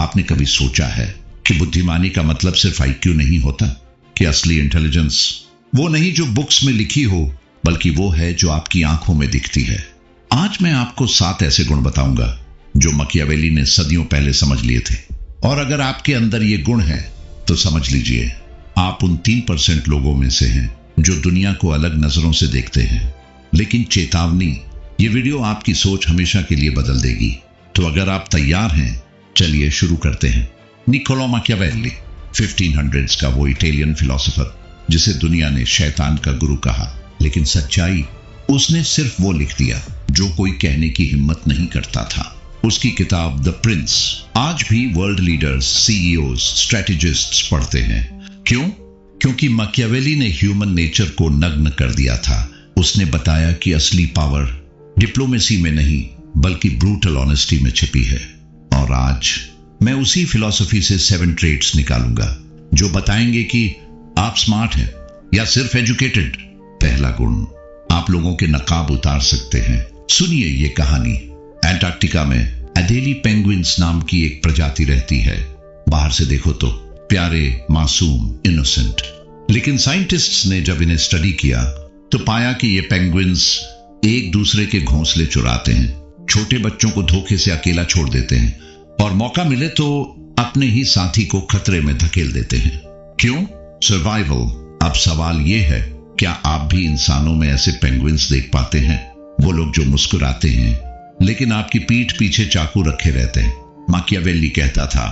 आपने कभी सोचा है कि बुद्धिमानी का मतलब सिर्फ आईक्यू नहीं होता, कि असली इंटेलिजेंस वो नहीं जो बुक्स में लिखी हो, बल्कि वो है जो आपकी आंखों में दिखती है। आज मैं आपको 7 ऐसे गुण बताऊंगा जो मकियावेली ने सदियों पहले समझ लिए थे, और अगर आपके अंदर ये गुण है तो समझ लीजिए आप उन 3% लोगों में से हैं जो दुनिया को अलग नजरों से देखते हैं। लेकिन चेतावनी, ये वीडियो आपकी सोच हमेशा के लिए बदल देगी। तो अगर आप तैयार हैं, चलिए शुरू करते हैं। निकोलो माकियावेली 1500s का वो इटालियन फिलोसोफर जिसे दुनिया ने शैतान का गुरु कहा, लेकिन सच्चाई उसने सिर्फ वो लिख दिया जो कोई कहने की हिम्मत नहीं करता था। उसकी किताब द प्रिंस आज भी वर्ल्ड लीडर्स, सीईओज, स्ट्रेटेजिस्ट्स पढ़ते हैं। क्यों? क्योंकि माकियावेली ने ह्यूमन नेचर को नग्न कर दिया था। उसने बताया कि असली पावर डिप्लोमेसी में नहीं बल्कि ब्रूटल ऑनेस्टी में छिपी है। और आज मैं उसी फिलॉसफी से 7 ट्रेट्स निकालूंगा जो बताएंगे कि आप स्मार्ट हैं या सिर्फ एजुकेटेड। पहला गुण, आप लोगों के नकाब उतार सकते हैं। सुनिए ये कहानी। एंटार्क्टिका में अडेली पेंगुइन्स नाम की एक प्रजाति रहती है। बाहर से देखो तो प्यारे, मासूम, इनोसेंट, लेकिन साइंटिस्ट्स ने जब इन्हें स्टडी किया तो पाया कि ये पेंगुइन्स एक दूसरे के घोंसले चुराते हैं, छोटे बच्चों को धोखे से अकेला छोड़ देते हैं और मौका मिले तो अपने ही साथी को खतरे में धकेल देते हैं। क्यों? सर्वाइवल। अब सवाल ये है, क्या आप भी इंसानों में ऐसे पेंगुइन्स देख पाते हैं? वो लोग जो मुस्कुराते हैं लेकिन आपकी पीठ पीछे चाकू रखे रहते हैं। माकियावेली कहता था,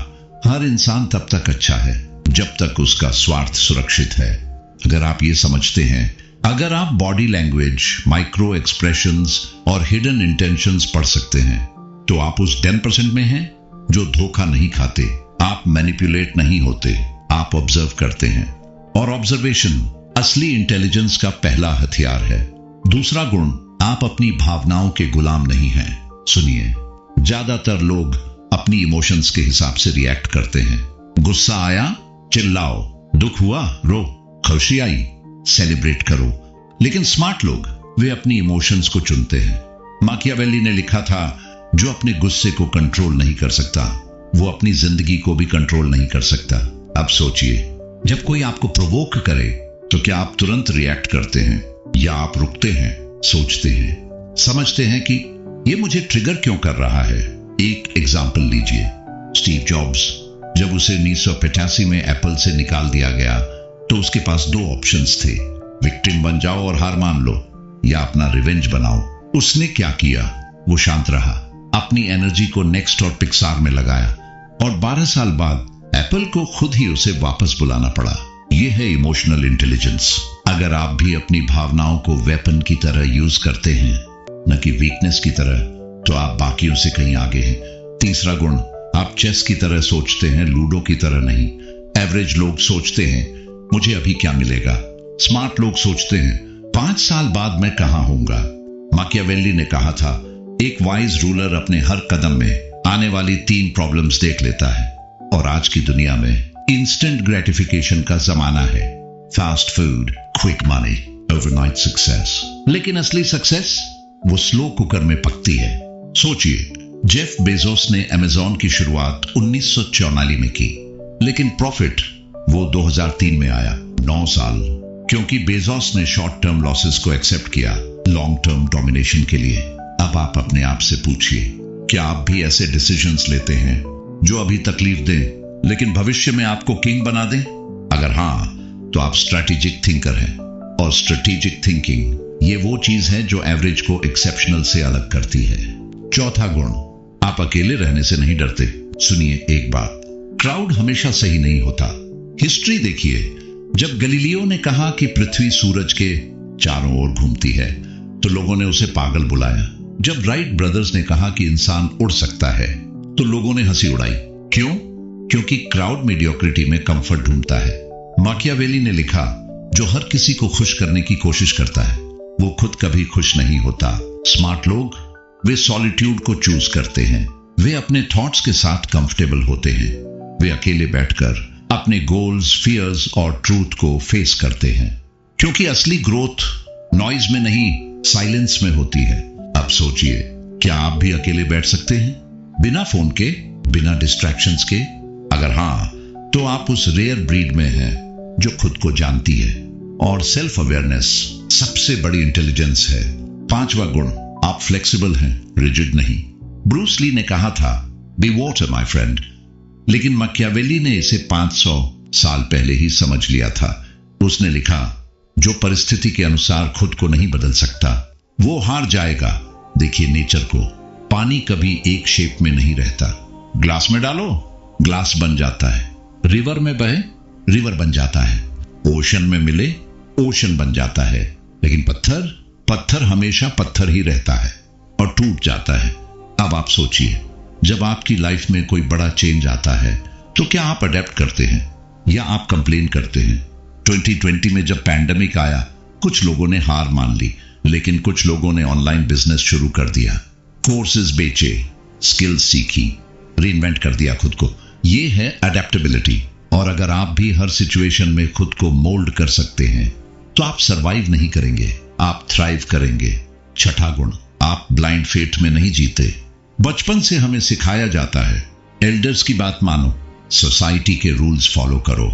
हर इंसान तब तक अच्छा है जब तक उसका स्वार्थ सुरक्षित है। अगर आप ये समझते हैं, अगर आप बॉडी लैंग्वेज, माइक्रो एक्सप्रेशंस और हिडन इंटेंशंस पढ़ सकते हैं, तो आप उस 10% में हैं जो धोखा नहीं खाते। आप मैनिपुलेट नहीं होते, आप ऑब्जर्व करते हैं। और ऑब्जर्वेशन असली इंटेलिजेंस का पहला हथियार है। दूसरा गुण, आप अपनी भावनाओं के गुलाम नहीं हैं। सुनिए, ज्यादातर लोग अपनी इमोशंस के हिसाब से रिएक्ट करते हैं। गुस्सा आया, चिल्लाओ, दुख हुआ, रो, खुशी आई, सेलिब्रेट करो। लेकिन स्मार्ट लोग, वे अपनी इमोशंस को चुनते हैं। माकियावेली ने लिखा था, जो अपने गुस्से को कंट्रोल नहीं कर सकता वो अपनी जिंदगी को भी कंट्रोल नहीं कर सकता। अब सोचिए, जब कोई आपको प्रोवोक करे तो क्या आप तुरंत रिएक्ट करते हैं या आप रुकते हैं, सोचते हैं, समझते हैं कि ये मुझे ट्रिगर क्यों कर रहा है? एक एग्जाम्पल लीजिए। स्टीव जॉब्स, जब उसे 1985 में एप्पल से निकाल दिया गया तो उसके पास 2 ऑप्शंस थे, विक्टिम बन जाओ और हार मान लो, या अपना रिवेंज बनाओ। उसने क्या किया? वो शांत रहा, अपनी एनर्जी को नेक्स्ट और पिक्सार में लगाया, और 12 साल बाद एप्पल को खुद ही उसे वापस बुलाना पड़ा। यह है इमोशनल इंटेलिजेंस। अगर आप भी अपनी भावनाओं को वेपन की तरह यूज करते हैं, न कि वीकनेस की तरह, तो आप बाकियों से कहीं आगे हैं। तीसरा गुण, आप चेस की तरह सोचते हैं, लूडो की तरह नहीं। एवरेज लोग सोचते हैं, मुझे अभी क्या मिलेगा। स्मार्ट लोग सोचते हैं, 5 साल बाद मैं कहां होऊंगा। माकियावेली ने कहा था, एक वाइज रूलर अपने हर कदम में आने वाली 3 प्रॉब्लम्स देख लेता है। और आज की दुनिया में इंस्टेंट ग्रेटिफिकेशन का जमाना है। Fast food, quick money, overnight success. लेकिन असली सक्सेस वो स्लो कुकर में पकती है। सोचिए, जेफ बेजोस ने अमेज़न की शुरुआत 1944 में की, लेकिन प्रॉफिट वो 2003 में आया। 9 साल। क्योंकि बेजोस ने शॉर्ट टर्म लॉसेस को एक्सेप्ट किया लॉन्ग टर्म डोमिनेशन के लिए। अब आप अपने आप से पूछिए, क्या आप भी ऐसे डिसीजंस लेते हैं जो अभी तकलीफ दें लेकिन भविष्य में आपको किंग बना दें? अगर हां, तो आप स्ट्रेटेजिक थिंकर हैं। और स्ट्रेटेजिक थिंकिंग ये वो चीज है जो एवरेज को एक्सेप्शनल से अलग करती है। चौथा गुण, आप अकेले रहने से नहीं डरते। सुनिए एक बात, क्राउड हमेशा सही नहीं होता। हिस्ट्री देखिए, जब गलीलियो ने कहा कि पृथ्वी सूरज के चारों ओर घूमती है तो लोगों ने उसे पागल बुलाया। जब राइट ब्रदर्स ने कहा कि इंसान उड़ सकता है तो लोगों ने हंसी उड़ाई। क्यों? क्योंकि क्राउड मीडियोक्रिटी में कंफर्ट ढूंढता है। माकियावेली ने लिखा, जो हर किसी को खुश करने की कोशिश करता है वो खुद कभी खुश नहीं होता। स्मार्ट लोग, वे सॉलिट्यूड को चूज करते हैं। वे अपने थॉट्स के साथ कंफर्टेबल होते हैं। वे अकेले बैठकर अपने गोल्स, फियर्स और ट्रूथ को फेस करते हैं। क्योंकि असली ग्रोथ नॉइज में नहीं, साइलेंस में होती है। अब सोचिए, क्या आप भी अकेले बैठ सकते हैं? बिना फोन के, बिना डिस्ट्रैक्शंस के? अगर हाँ, तो आप उस रेयर ब्रीड में हैं जो खुद को जानती है। और सेल्फ अवेयरनेस सबसे बड़ी इंटेलिजेंस है। 5वां गुण, आप फ्लेक्सिबल हैं, रिजिड नहीं। ब्रूस ली ने कहा था, बी वाटर माय फ्रेंड, लेकिन मैकियावेली ने इसे 500 साल पहले ही समझ लिया था। उसने लिखा, जो परिस्थिति के अनुसार खुद को नहीं बदल सकता वो हार जाएगा। देखिए नेचर को, पानी कभी एक शेप में नहीं रहता। ग्लास में डालो, ग्लास बन जाता है। रिवर में बहे, रिवर बन जाता है। ओशन में मिले, ओशन बन जाता है। लेकिन पत्थर हमेशा पत्थर ही रहता है और टूट जाता है। अब आप सोचिए, जब आपकी लाइफ में कोई बड़ा चेंज आता है तो क्या आप अडेप्ट करते हैं या आप कंप्लेन करते हैं? 2020 में जब पैंडेमिक आया, कुछ लोगों ने हार मान ली, लेकिन कुछ लोगों ने ऑनलाइन बिजनेस शुरू कर दिया, कोर्सेज बेचे, स्किल्स सीखी, रीइन्वेंट कर दिया खुद को। ये है अडेप्टेबिलिटी। और अगर आप भी हर सिचुएशन में खुद को मोल्ड कर सकते हैं तो आप सरवाइव नहीं करेंगे, आप थ्राइव करेंगे। 6ठा गुण, आप ब्लाइंड फेट में नहीं जीते। बचपन से हमें सिखाया जाता है, एल्डर्स की बात मानो, सोसाइटी के रूल्स फॉलो करो,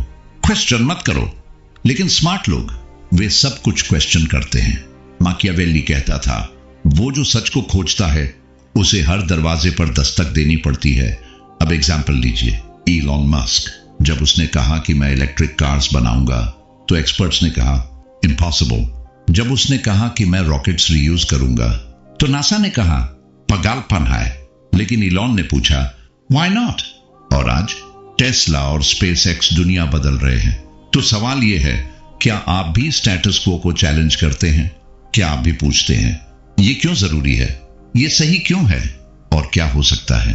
क्वेश्चन मत करो। लेकिन स्मार्ट लोग, वे सब कुछ क्वेश्चन करते हैं। मैकियावेली कहता था, वो जो सच को खोजता है उसे हर दरवाजे पर दस्तक देनी पड़ती है। अब एग्जाम्पल लीजिए, इलॉन मस्क, जब उसने कहा कि मैं इलेक्ट्रिक कार्स बनाऊंगा तो एक्सपर्ट्स ने कहा इम्पॉसिबल। जब उसने कहा कि मैं रॉकेट्स रीयूज करूंगा तो नासा ने कहा पागलपन है। लेकिन इलॉन ने पूछा व्हाई नॉट? और आज टेस्ला और स्पेसएक्स दुनिया बदल रहे हैं। तो सवाल यह है, क्या आप भी स्टेटस क्वो को चैलेंज करते हैं? क्या आप भी पूछते हैं, ये क्यों जरूरी है, ये सही क्यों है, और क्या हो सकता है?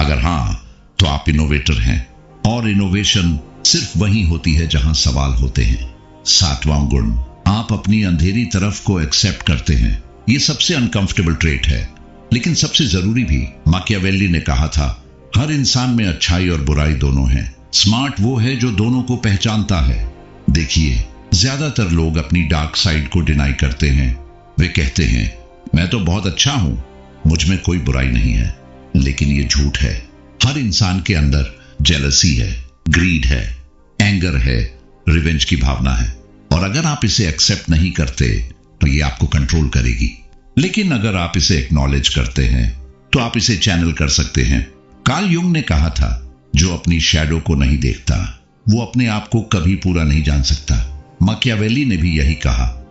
अगर हां, तो आप इनोवेटर हैं। और इनोवेशन सिर्फ वहीं होती है जहां सवाल होते हैं। 7वां गुण, आप अपनी अंधेरी तरफ को एक्सेप्ट करते हैं। ये सबसे अनकंफर्टेबल ट्रेट है, लेकिन सबसे जरूरी भी। मैकियावेली ने कहा था, हर इंसान में अच्छाई और बुराई दोनों है। स्मार्ट वो है जो दोनों को पहचानता है। देखिए, ज्यादातर लोग अपनी डार्क साइड को डिनाई करते हैं। वे कहते हैं, मैं तो बहुत अच्छा हूं, मुझ में कोई बुराई नहीं है। लेकिन ये झूठ है। हर इंसान के अंदर जेलसी है, ग्रीड है, एंगर है, रिवेंज की भावना है। और अगर आप इसे एक्सेप्ट नहीं करते तो ये आपको कंट्रोल करेगी। लेकिन अगर आप इसे एक्नॉलेज करते हैं तो आप इसे चैनल कर सकते हैं। कार्ल युंग ने कहा था, जो अपनी शैडो को नहीं देखता वो अपने आप को कभी पूरा नहीं जान सकता। मैकियावेली ने भी यही कहा,